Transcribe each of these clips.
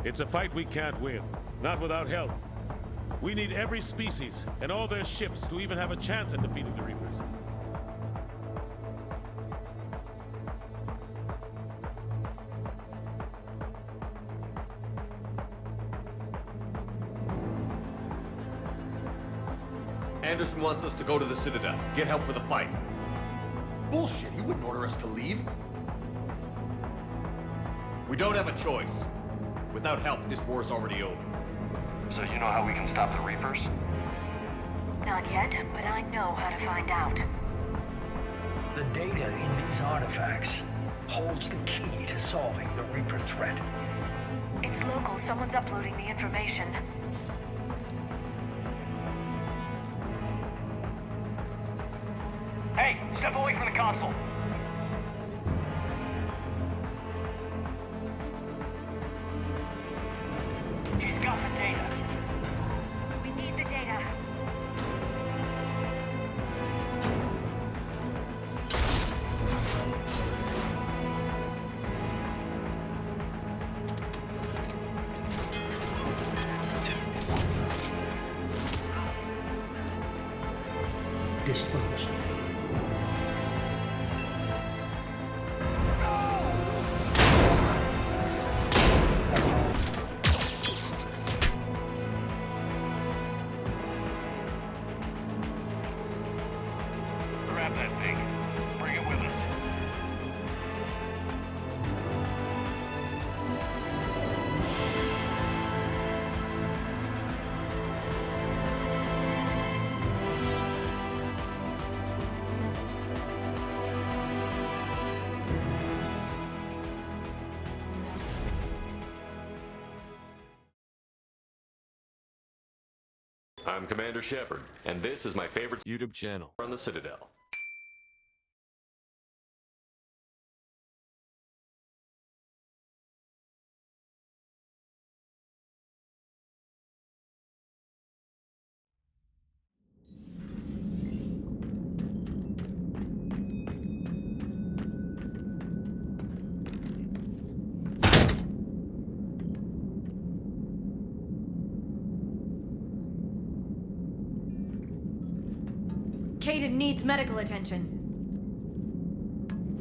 It's a fight we can't win. Not without help. We need every species and all their ships to even have a chance at defeating the Reapers. Anderson wants us to go to the Citadel, get help for the fight. Bullshit, he wouldn't order us to leave. We don't have a choice. Without help, this war's already over. So you know how we can stop the Reapers? Not yet, but I know how to find out. The data in these artifacts holds the key to solving the Reaper threat. It's local. Someone's uploading the information. Hey, step away from the console. She's got the data. We need the data. Dispose of him. Grab that thing. Bring it with us. I'm Commander Shepard, and this is my favorite YouTube channel on the Citadel. Kaidan needs medical attention.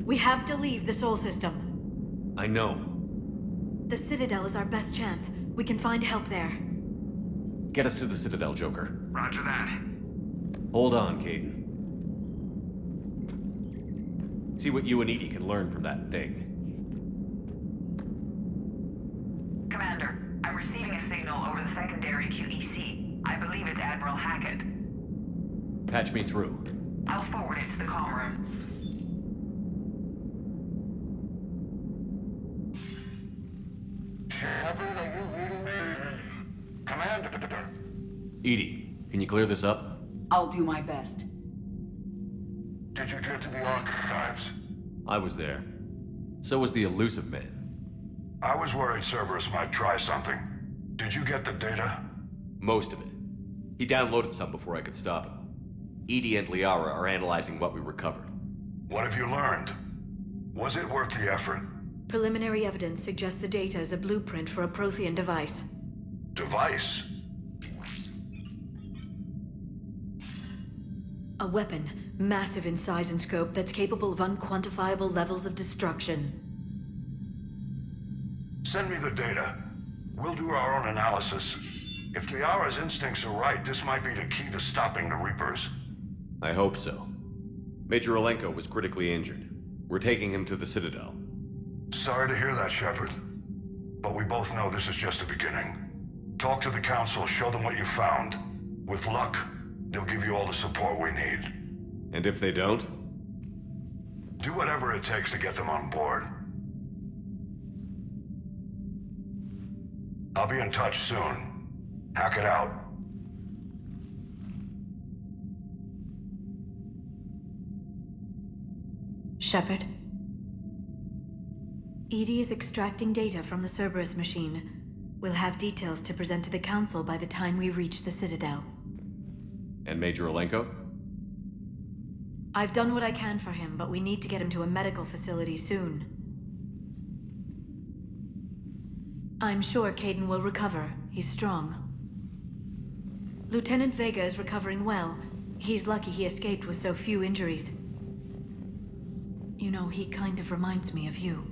We have to leave the Sol system. I know. The Citadel is our best chance. We can find help there. Get us to the Citadel, Joker. Roger that. Hold on, Kaidan. See what you and EDI can learn from that thing. Commander, I'm receiving a signal over the secondary QEC. I believe it's Admiral Hackett. Patch me through. I'll forward it to the comm room. Shepard, are you reading me? Commander. EDI, can you clear this up? I'll do my best. Did you get to the archives? I was there. So was the elusive man. I was worried Cerberus might try something. Did you get the data? Most of it. He downloaded some before I could stop him. EDI and Liara are analyzing what we recovered. What have you learned? Was it worth the effort? Preliminary evidence suggests the data is a blueprint for a Prothean device. Device? A weapon, massive in size and scope, that's capable of unquantifiable levels of destruction. Send me the data. We'll do our own analysis. If Liara's instincts are right, this might be the key to stopping the Reapers. I hope so. Major Alenko was critically injured. We're taking him to the Citadel. Sorry to hear that, Shepard. But we both know this is just the beginning. Talk to the Council, show them what you found. With luck, they'll give you all the support we need. And if they don't? Do whatever it takes to get them on board. I'll be in touch soon. Hack it out. Shepard. EDI is extracting data from the Cerberus machine. We'll have details to present to the Council by the time we reach the Citadel. And Major Alenko? I've done what I can for him, but we need to get him to a medical facility soon. I'm sure Kaidan will recover. He's strong. Lieutenant Vega is recovering well. He's lucky he escaped with so few injuries. You know, he kind of reminds me of you.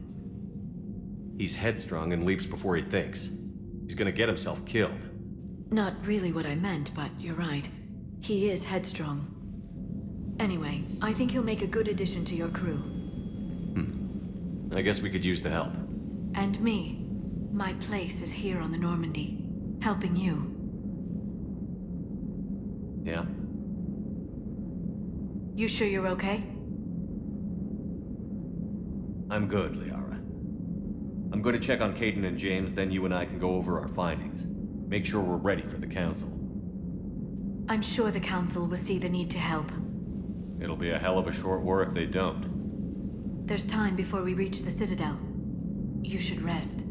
He's headstrong and leaps before he thinks. He's gonna get himself killed. Not really what I meant, but you're right. He is headstrong. Anyway, I think he'll make a good addition to your crew. I guess we could use the help. And me. My place is here on the Normandy, helping you. Yeah? You sure you're okay? I'm good, Liara. I'm going to check on Kaidan and James, then you and I can go over our findings. Make sure we're ready for the Council. I'm sure the Council will see the need to help. It'll be a hell of a short war if they don't. There's time before we reach the Citadel. You should rest.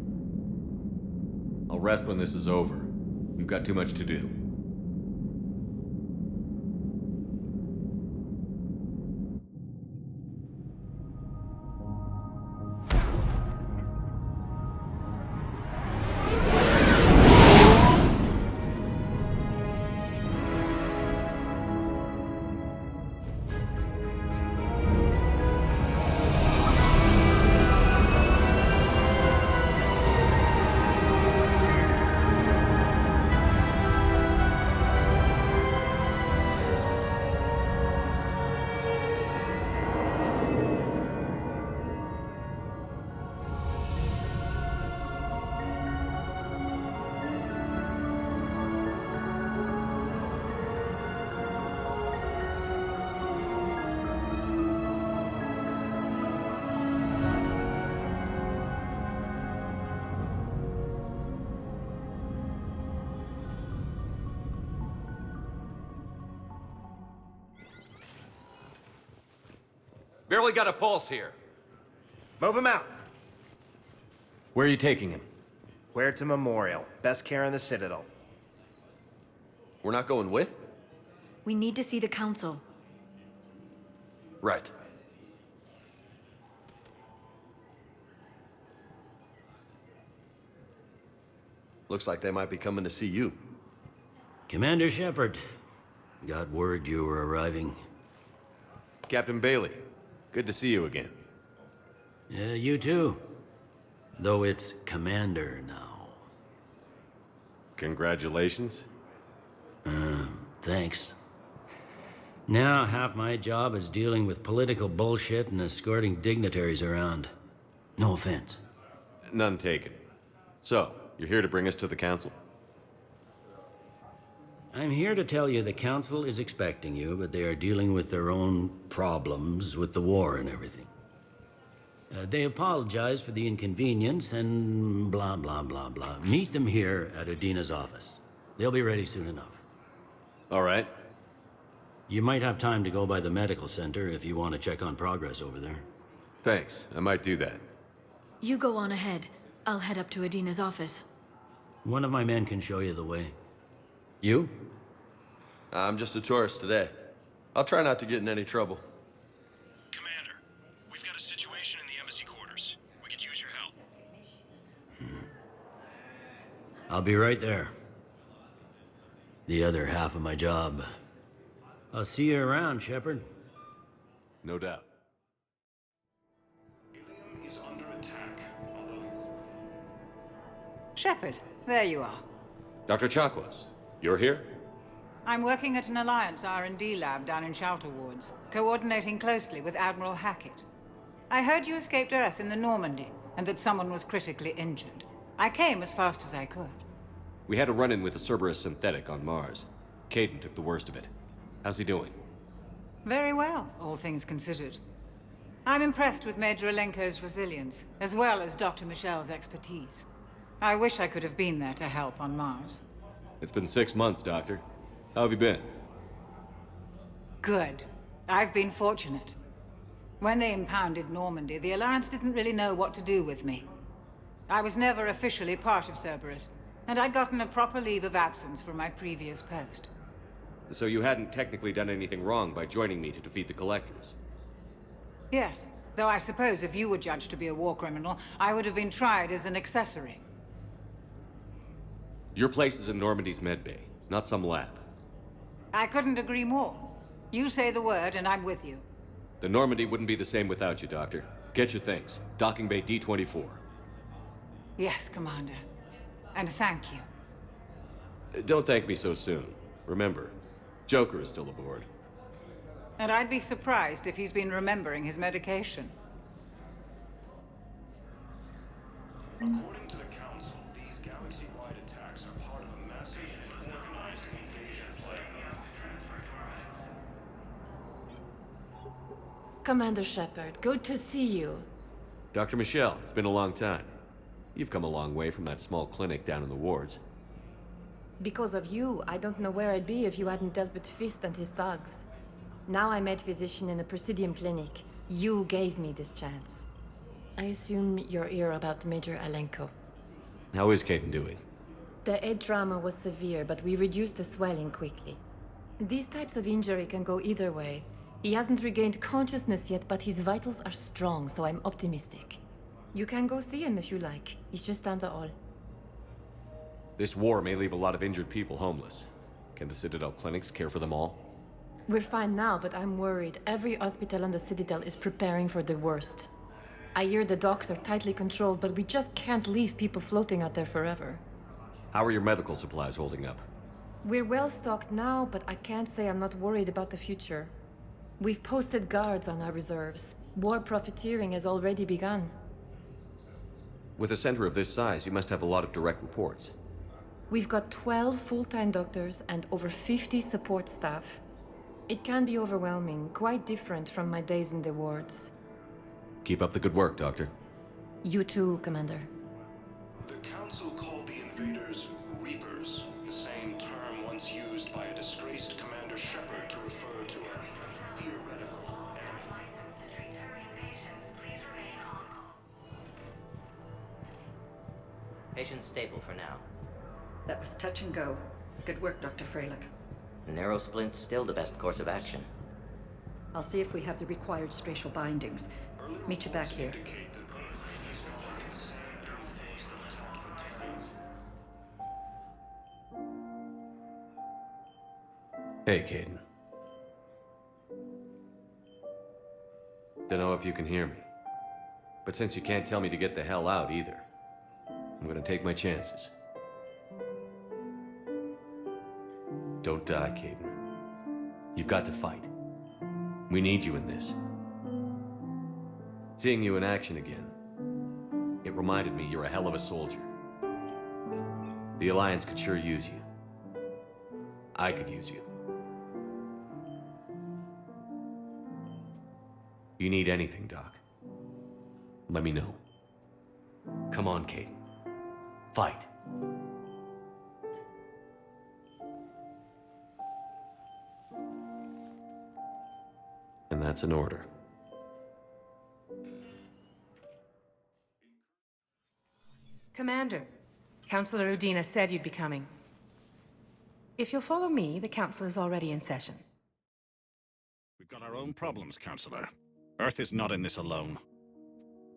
I'll rest when this is over. We've got too much to do. Barely got a pulse here. Move him out. Where are you taking him? Huerta Memorial. Best care in the Citadel. We're not going with? We need to see the Council. Right. Looks like they might be coming to see you. Commander Shepard. Got word you were arriving. Captain Bailey, good to see you again. You too. Though it's Commander now. Congratulations. Thanks. Now half my job is dealing with political bullshit and escorting dignitaries around. No offense. None taken. So, you're here to bring us to the Council? I'm here to tell you the Council is expecting you, but they are dealing with their own problems with the war and everything. They apologize for the inconvenience and blah, blah, blah, blah. Meet them here at Udina's office. They'll be ready soon enough. All right. You might have time to go by the medical center if you want to check on progress over there. Thanks. I might do that. You go on ahead. I'll head up to Udina's office. One of my men can show you the way. You? I'm just a tourist today. I'll try not to get in any trouble. Commander, we've got a situation in the embassy quarters. We could use your help. I'll be right there. The other half of my job. I'll see you around, Shepard. No doubt. Is under attack. Shepard, there you are. Dr. Chakwas, you're here? I'm working at an Alliance R&D lab down in Shelter Wards, coordinating closely with Admiral Hackett. I heard you escaped Earth in the Normandy, and that someone was critically injured. I came as fast as I could. We had a run-in with a Cerberus synthetic on Mars. Kaidan took the worst of it. How's he doing? Very well, all things considered. I'm impressed with Major Alenko's resilience, as well as Dr. Michel's expertise. I wish I could have been there to help on Mars. It's been 6 months, Doctor. How have you been? Good. I've been fortunate. When they impounded Normandy, the Alliance didn't really know what to do with me. I was never officially part of Cerberus, and I'd gotten a proper leave of absence from my previous post. So you hadn't technically done anything wrong by joining me to defeat the Collectors? Yes, though I suppose if you were judged to be a war criminal, I would have been tried as an accessory. Your place is in Normandy's medbay, not some lab. I couldn't agree more. You say the word and I'm with you. The Normandy wouldn't be the same without you, Doctor. Get your things. Docking bay D-24. Yes, Commander. And thank you. Don't thank me so soon. Remember, Joker is still aboard. And I'd be surprised if he's been remembering his medication. According to the Council, these galaxy-wide attacks are part of a massive and organized invasion plan. Commander Shepard, good to see you. Dr. Michelle, it's been a long time. You've come a long way from that small clinic down in the wards. Because of you, I don't know where I'd be if you hadn't dealt with Fist and his thugs. Now I'm head physician in a Presidium clinic. You gave me this chance. I assume you're here about Major Alenko. How is Kaidan doing? The head trauma was severe, but we reduced the swelling quickly. These types of injury can go either way. He hasn't regained consciousness yet, but his vitals are strong, so I'm optimistic. You can go see him if you like. He's just down the hall. This war may leave a lot of injured people homeless. Can the Citadel clinics care for them all? We're fine now, but I'm worried. Every hospital on the Citadel is preparing for the worst. I hear the docks are tightly controlled, but we just can't leave people floating out there forever. How are your medical supplies holding up? We're well stocked now, but I can't say I'm not worried about the future. We've posted guards on our reserves. War profiteering has already begun. With a center of this size, you must have a lot of direct reports. We've got 12 full-time doctors and over 50 support staff. It can be overwhelming, quite different from my days in the wards. Keep up the good work, Doctor. You too, Commander. The Council called the invaders Reapers, the same term once used by a disgraced Commander Shepard to refer to a theoretical enemy. Patient's stable for now. That was touch and go. Good work, Dr. Freilich. Narrow splint's still the best course of action. I'll see if we have the required stracial bindings. Meet you back here. Hey, Kaidan. Dunno if you can hear me. But since you can't tell me to get the hell out either, I'm gonna take my chances. Don't die, Kaidan. You've got to fight. We need you in this. Seeing you in action again, it reminded me you're a hell of a soldier. The Alliance could sure use you. I could use you. You need anything, Doc, let me know. Come on, Kaidan. Fight. And that's an order. Commander, Councilor Udina said you'd be coming. If you'll follow me, the Council is already in session. We've got our own problems, Councilor. Earth is not in this alone.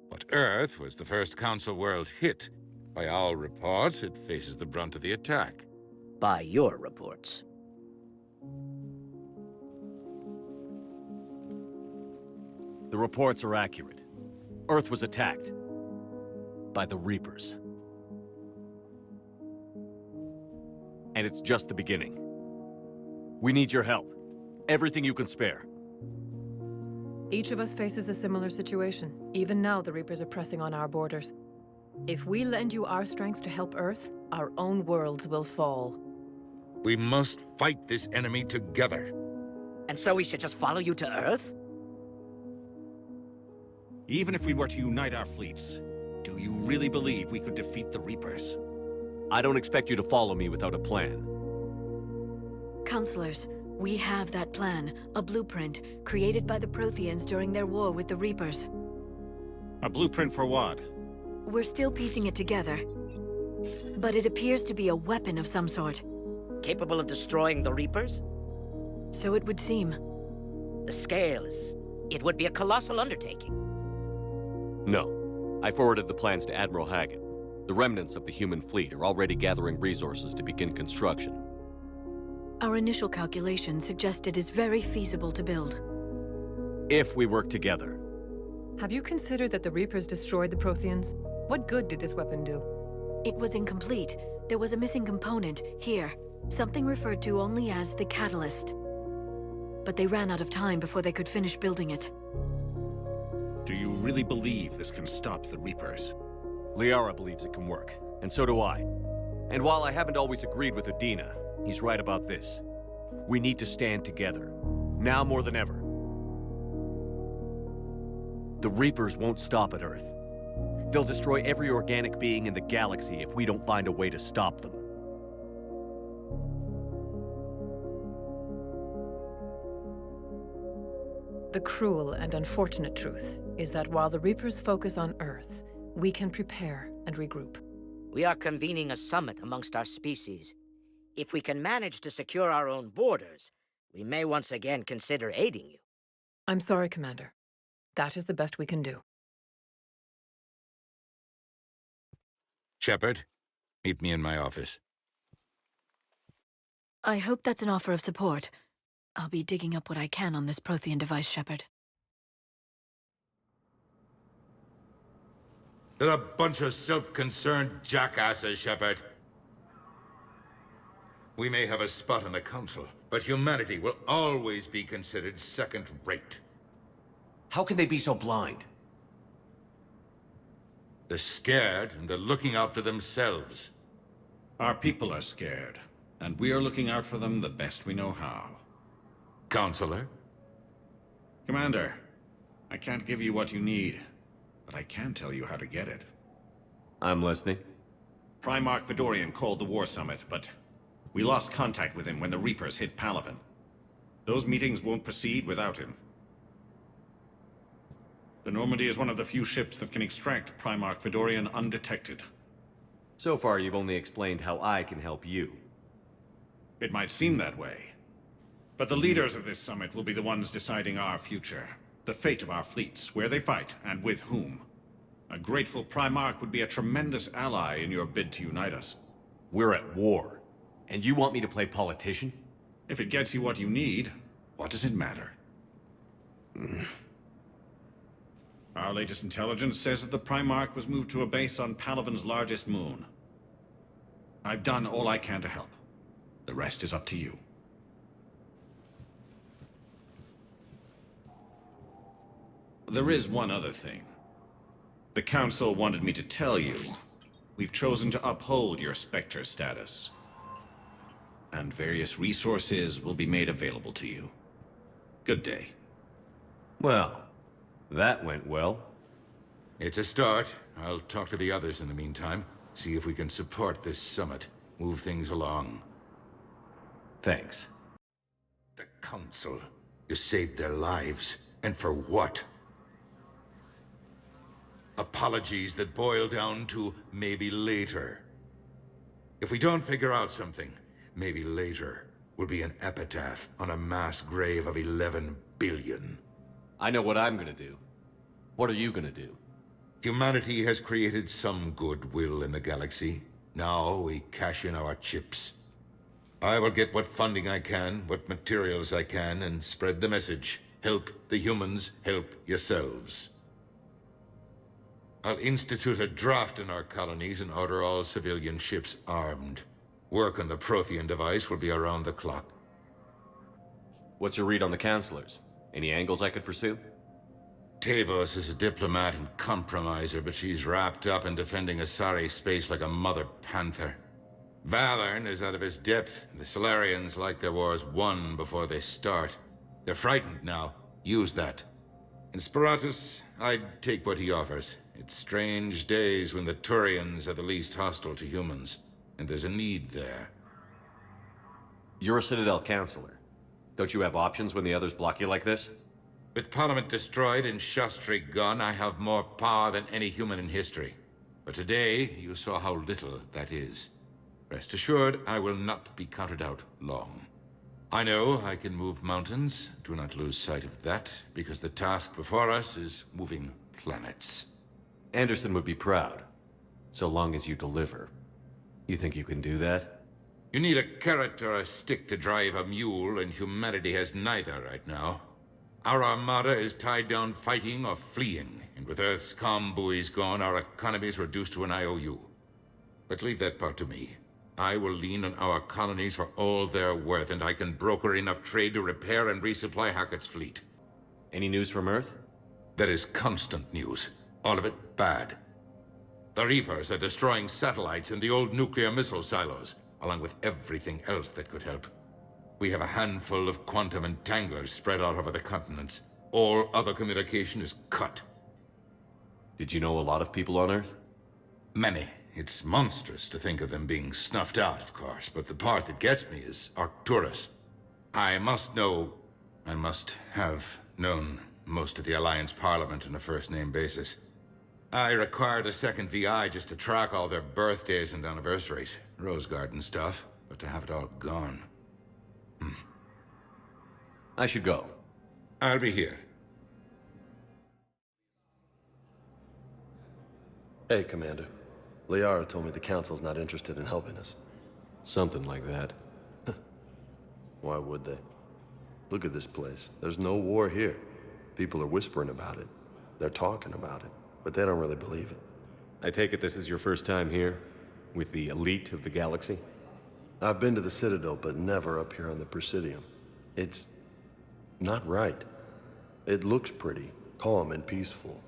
But Earth was the first Council world hit. By all reports, it faces the brunt of the attack. By your reports. The reports are accurate. Earth was attacked by the Reapers. And it's just the beginning. We need your help. Everything you can spare. Each of us faces a similar situation. Even now, the Reapers are pressing on our borders. If we lend you our strength to help Earth, our own worlds will fall. We must fight this enemy together. And so we should just follow you to Earth? Even if we were to unite our fleets, do you really believe we could defeat the Reapers? I don't expect you to follow me without a plan. Counselors, we have that plan, a blueprint, created by the Protheans during their war with the Reapers. A blueprint for what? We're still piecing it together. But it appears to be a weapon of some sort. Capable of destroying the Reapers? So it would seem. The scale is... it would be a colossal undertaking. No. I forwarded the plans to Admiral Hackett. The remnants of the human fleet are already gathering resources to begin construction. Our initial calculations suggest it is very feasible to build. If we work together. Have you considered that the Reapers destroyed the Protheans? What good did this weapon do? It was incomplete. There was a missing component, here. Something referred to only as the catalyst. But they ran out of time before they could finish building it. Do you really believe this can stop the Reapers? Liara believes it can work, and so do I. And while I haven't always agreed with Udina, he's right about this. We need to stand together, now more than ever. The Reapers won't stop at Earth. They'll destroy every organic being in the galaxy if we don't find a way to stop them. The cruel and unfortunate truth is that while the Reapers focus on Earth, we can prepare and regroup. We are convening a summit amongst our species. If we can manage to secure our own borders, we may once again consider aiding you. I'm sorry, Commander. That is the best we can do. Shepard, meet me in my office. I hope that's an offer of support. I'll be digging up what I can on this Prothean device, Shepard. They're a bunch of self-concerned jackasses, Shepard. We may have a spot on the Council, but humanity will always be considered second-rate. How can they be so blind? They're scared, and they're looking out for themselves. Our people are scared, and we are looking out for them the best we know how. Counselor? Commander, I can't give you what you need, but I can tell you how to get it. I'm listening. Primarch Vidorian called the War Summit, but we lost contact with him when the Reapers hit Palaven. Those meetings won't proceed without him. The Normandy is one of the few ships that can extract Primarch Vidorian undetected. So far, you've only explained how I can help you. It might seem that way. But the leaders of this summit will be the ones deciding our future. The fate of our fleets, where they fight, and with whom. A grateful Primarch would be a tremendous ally in your bid to unite us. We're at war. And you want me to play politician? If it gets you what you need, what does it matter? Our latest intelligence says that the Primarch was moved to a base on Palaven's largest moon. I've done all I can to help. The rest is up to you. There is one other thing. The Council wanted me to tell you, we've chosen to uphold your Spectre status. And various resources will be made available to you. Good day. Well, that went well. It's a start. I'll talk to the others in the meantime. See if we can support this summit. Move things along. Thanks. The Council. You saved their lives. And for what? Apologies that boil down to maybe later. If we don't figure out something, maybe later will be an epitaph on a mass grave of 11 billion. I know what I'm gonna do. What are you gonna do? Humanity has created some goodwill in the galaxy. Now we cash in our chips. I will get what funding I can, what materials I can, and spread the message. Help the humans, help yourselves. I'll institute a draft in our colonies and order all civilian ships armed. Work on the Prothean device will be around the clock. What's your read on the Counselors? Any angles I could pursue? Tavos is a diplomat and compromiser, but she's wrapped up in defending Asari space like a mother panther. Valorn is out of his depth. The Solarians like their wars won before they start. They're frightened now. Use that. In Sparatus, I'd take what he offers. It's strange days when the Turians are the least hostile to humans, and there's a need there. You're a Citadel Counselor. Don't you have options when the others block you like this? With Parliament destroyed and Shastri gone, I have more power than any human in history. But today, you saw how little that is. Rest assured, I will not be counted out long. I know I can move mountains. Do not lose sight of that, because the task before us is moving planets. Anderson would be proud. So long as you deliver. You think you can do that? You need a carrot or a stick to drive a mule, and humanity has neither right now. Our armada is tied down fighting or fleeing, and with Earth's comm buoys gone, our economy is reduced to an IOU. But leave that part to me. I will lean on our colonies for all they're worth, and I can broker enough trade to repair and resupply Hackett's fleet. Any news from Earth? There is constant news. All of it bad. The Reapers are destroying satellites and the old nuclear missile silos, along with everything else that could help. We have a handful of quantum entanglers spread out over the continents. All other communication is cut. Did you know a lot of people on Earth? Many. It's monstrous to think of them being snuffed out, of course, but the part that gets me is Arcturus. I must have known most of the Alliance Parliament on a first-name basis. I required a second VI just to track all their birthdays and anniversaries, Rose Garden stuff, but to have it all gone. I should go. I'll be here. Hey, Commander. Liara told me the Council's not interested in helping us. Something like that. Why would they? Look at this place. There's no war here. People are whispering about it. They're talking about it, but they don't really believe it. I take it this is your first time here? With the elite of the galaxy? I've been to the Citadel, but never up here on the Presidium. It's not right. It looks pretty, calm and peaceful.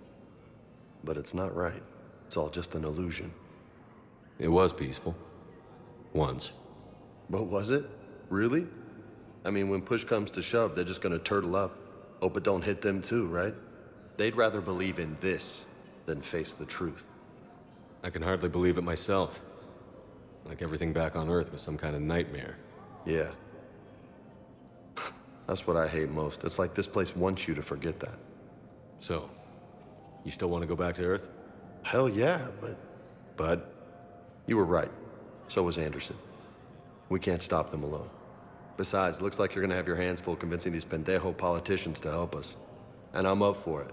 But it's not right. It's all just an illusion. It was peaceful. Once. But was it? Really? I mean, when push comes to shove, they're just gonna turtle up. Hope it don't hit them too, right? They'd rather believe in this than face the truth. I can hardly believe it myself. Like everything back on Earth was some kind of nightmare. Yeah. That's what I hate most. It's like this place wants you to forget that. So, you still want to go back to Earth? Hell yeah, but... Bud? You were right. So was Anderson. We can't stop them alone. Besides, looks like you're gonna have your hands full convincing these pendejo politicians to help us. And I'm up for it.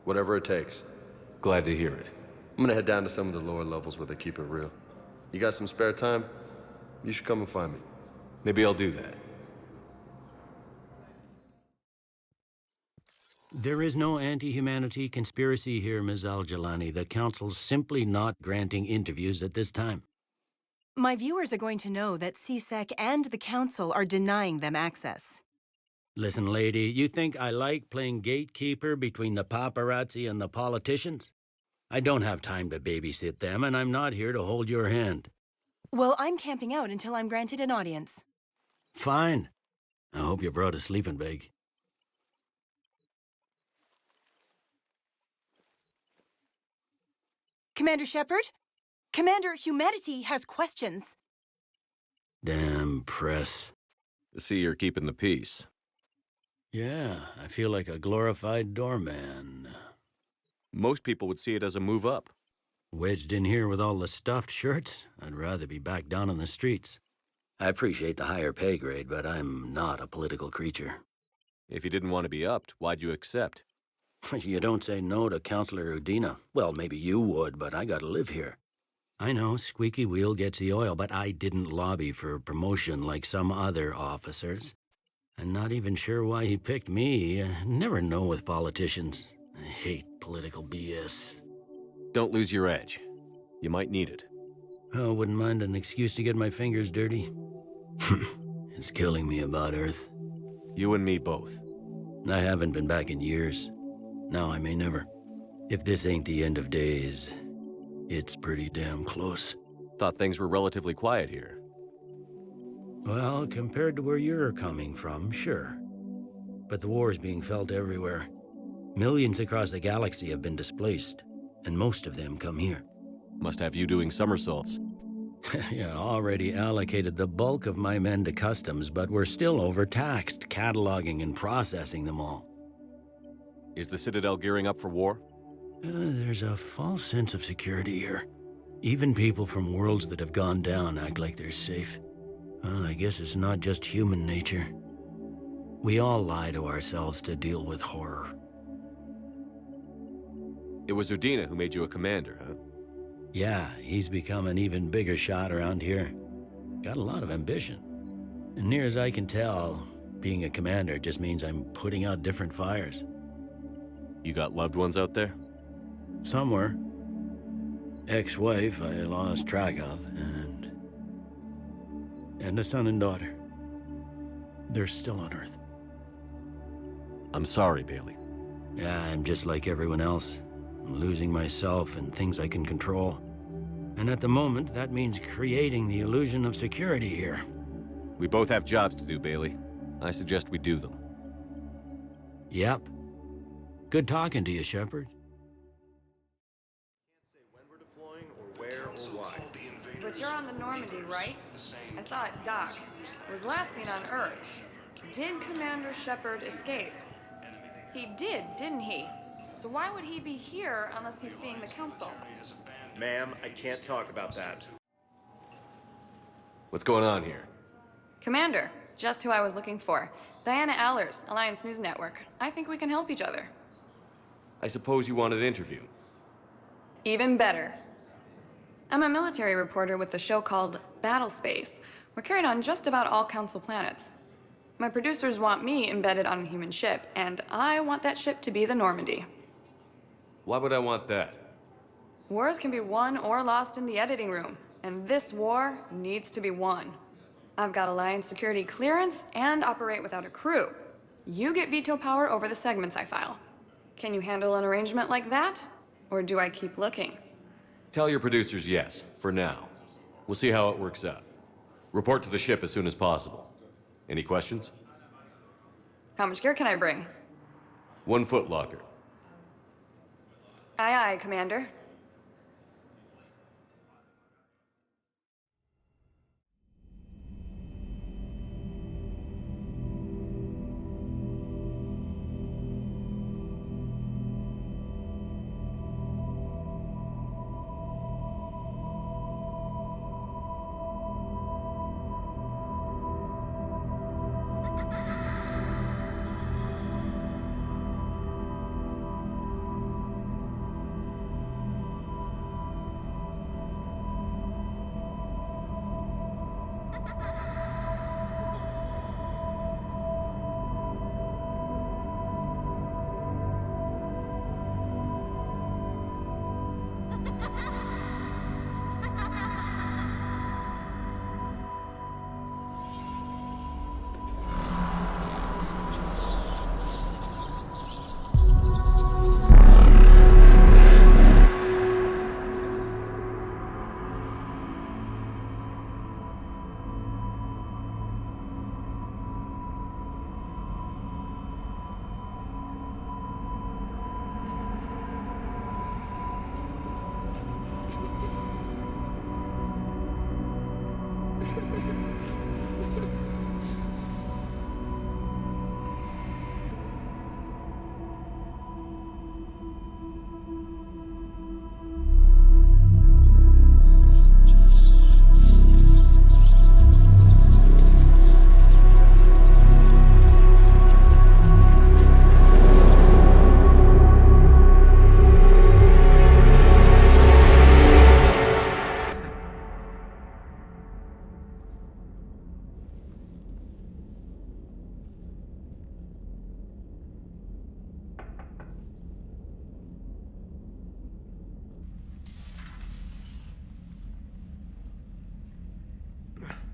Whatever it takes. Glad to hear it. I'm gonna head down to some of the lower levels where they keep it real. You got some spare time? You should come and find me. Maybe I'll do that. There is no anti-humanity conspiracy here, Ms. Al-Jalani. The Council's simply not granting interviews at this time. My viewers are going to know that CSEC and the Council are denying them access. Listen, lady, you think I like playing gatekeeper between the paparazzi and the politicians? I don't have time to babysit them, and I'm not here to hold your hand. Well, I'm camping out until I'm granted an audience. Fine. I hope you brought a sleeping bag. Commander Shepard? Commander, humanity has questions. Damn press. See, you're keeping the peace. Yeah, I feel like a glorified doorman. Most people would see it as a move up. Wedged in here with all the stuffed shirts, I'd rather be back down on the streets. I appreciate the higher pay grade, but I'm not a political creature. If you didn't want to be upped, why'd you accept? You don't say no to Counselor Udina. Well, maybe you would, but I gotta live here. I know, squeaky wheel gets the oil, but I didn't lobby for promotion like some other officers. I'm not even sure why he picked me. I never know with politicians. I hate political BS. Don't lose your edge. You might need it. Oh, wouldn't mind an excuse to get my fingers dirty. It's killing me about Earth. You and me both. I haven't been back in years. Now I may never. If this ain't the end of days, it's pretty damn close. Thought things were relatively quiet here. Well, compared to where you're coming from, sure. But the war's being felt everywhere. Millions across the galaxy have been displaced, and most of them come here. Must have you doing somersaults. Yeah, already allocated the bulk of my men to customs, but we're still overtaxed, cataloging and processing them all. Is the Citadel gearing up for war? There's a false sense of security here. Even people from worlds that have gone down act like they're safe. Well, I guess it's not just human nature. We all lie to ourselves to deal with horror. It was Udina who made you a commander, huh? Yeah, he's become an even bigger shot around here. Got a lot of ambition. And near as I can tell, being a commander just means I'm putting out different fires. You got loved ones out there? Somewhere. Ex-wife I lost track of, and a son and daughter. They're still on Earth. I'm sorry, Bailey. Yeah, I'm just like everyone else. I'm losing myself and things I can control. And at the moment, that means creating the illusion of security here. We both have jobs to do, Bailey. I suggest we do them. Yep. Good talking to you, Shepard. But you're on the Normandy, right? I saw it dock. It was last seen on Earth. Did Commander Shepard escape? He did, didn't he? So why would he be here unless he's seeing the Council? Ma'am, I can't talk about that. What's going on here? Commander, just who I was looking for. Diana Allers, Alliance News Network. I think we can help each other. I suppose you want an interview. Even better. I'm a military reporter with a show called Battle Space. We're carried on just about all Council planets. My producers want me embedded on a human ship, and I want that ship to be the Normandy. Why would I want that? Wars can be won or lost in the editing room, and this war needs to be won. I've got Alliance security clearance and operate without a crew. You get veto power over the segments I file. Can you handle an arrangement like that? Or do I keep looking? Tell your producers yes, for now. We'll see how it works out. Report to the ship as soon as possible. Any questions? How much gear can I bring? 1 foot locker. Aye, aye, Commander.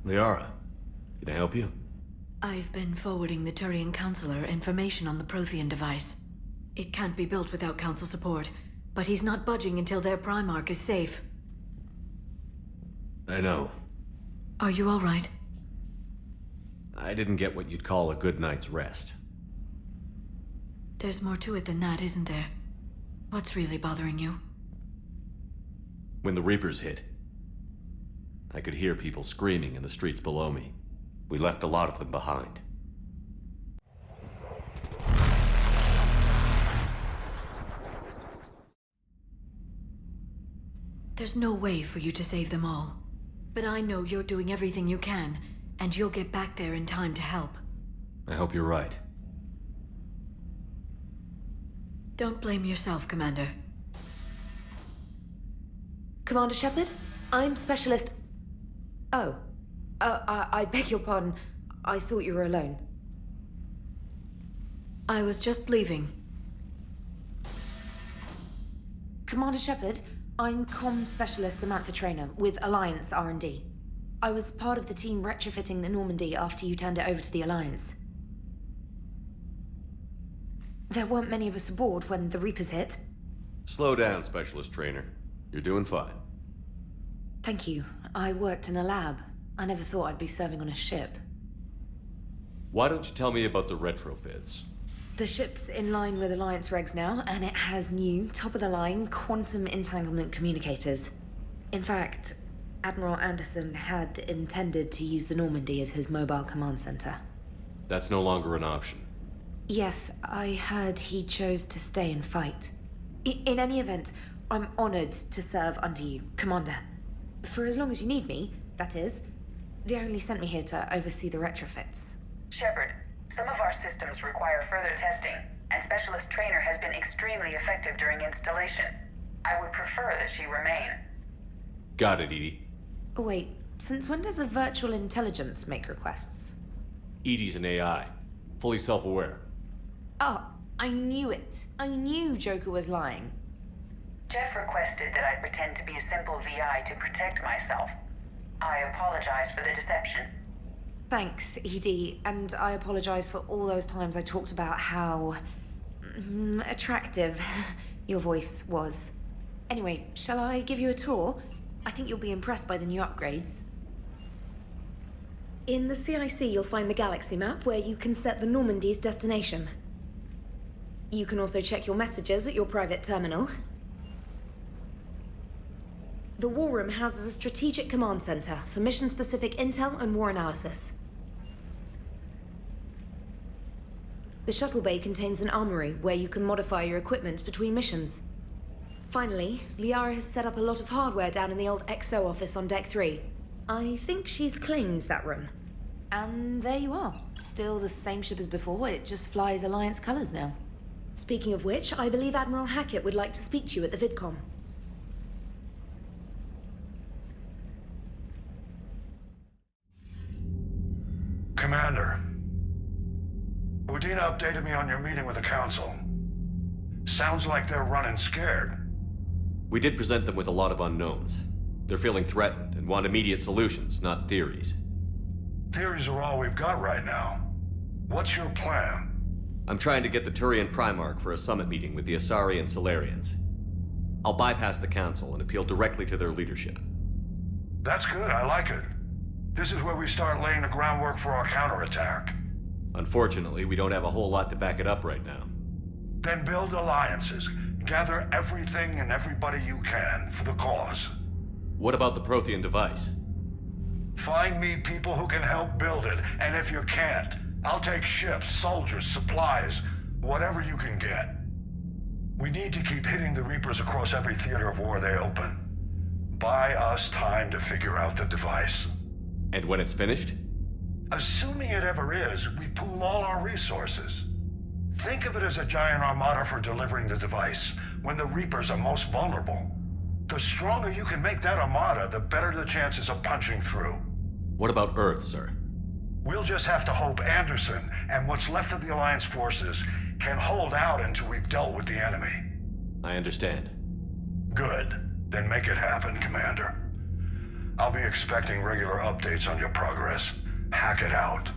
Liara, can I help you? I've been forwarding the Turian Counselor information on the Prothean device. It can't be built without Council support, but he's not budging until their Primarch is safe. I know. Are you all right? I didn't get what you'd call a good night's rest. There's more to it than that, isn't there? What's really bothering you? When the Reapers hit, I could hear people screaming in the streets below me. We left a lot of them behind. There's no way for you to save them all. But I know you're doing everything you can, and you'll get back there in time to help. I hope you're right. Don't blame yourself, Commander. Commander Shepard? I'm Specialist... Oh. I beg your pardon. I thought you were alone. I was just leaving. Commander Shepard, I'm Comm Specialist Samantha Traynor with Alliance R&D. I was part of the team retrofitting the Normandy after you turned it over to the Alliance. There weren't many of us aboard when the Reapers hit. Slow down, Specialist Traynor. You're doing fine. Thank you. I worked in a lab. I never thought I'd be serving on a ship. Why don't you tell me about the retrofits? The ship's in line with Alliance regs now, and it has new, top-of-the-line, quantum entanglement communicators. In fact, Admiral Anderson had intended to use the Normandy as his mobile command center. That's no longer an option. Yes, I heard he chose to stay and fight. In any event, I'm honored to serve under you, Commander. For as long as you need me, that is. They only sent me here to oversee the retrofits. Shepard, some of our systems require further testing, and Specialist Traynor has been extremely effective during installation. I would prefer that she remain. Got it, EDI. Wait, since when does a virtual intelligence make requests? EDI's an AI. Fully self-aware. Oh, I knew it. I knew Joker was lying. Jeff requested that I pretend to be a simple VI to protect myself. I apologize for the deception. Thanks, ED, and I apologize for all those times I talked about how... attractive your voice was. Anyway, shall I give you a tour? I think you'll be impressed by the new upgrades. In the CIC, you'll find the galaxy map where you can set the Normandy's destination. You can also check your messages at your private terminal. The War Room houses a strategic command center for mission-specific intel and war analysis. The shuttle bay contains an armory where you can modify your equipment between missions. Finally, Liara has set up a lot of hardware down in the old XO office on Deck 3. I think she's claimed that room. And there you are. Still the same ship as before, it just flies Alliance colors now. Speaking of which, I believe Admiral Hackett would like to speak to you at the VidCom. Commander, Udina updated me on your meeting with the Council. Sounds like they're running scared. We did present them with a lot of unknowns. They're feeling threatened and want immediate solutions, not theories. Theories are all we've got right now. What's your plan? I'm trying to get the Turian Primarch for a summit meeting with the Asari and Solarians. I'll bypass the Council and appeal directly to their leadership. That's good, I like it. This is where we start laying the groundwork for our counterattack. Unfortunately, we don't have a whole lot to back it up right now. Then build alliances. Gather everything and everybody you can for the cause. What about the Prothean device? Find me people who can help build it, and if you can't, I'll take ships, soldiers, supplies, whatever you can get. We need to keep hitting the Reapers across every theater of war they open. Buy us time to figure out the device. And when it's finished? Assuming it ever is, we pool all our resources. Think of it as a giant armada for delivering the device, when the Reapers are most vulnerable. The stronger you can make that armada, the better the chances of punching through. What about Earth, sir? We'll just have to hope Anderson and what's left of the Alliance forces can hold out until we've dealt with the enemy. I understand. Good. Then make it happen, Commander. I'll be expecting regular updates on your progress. Hack it out.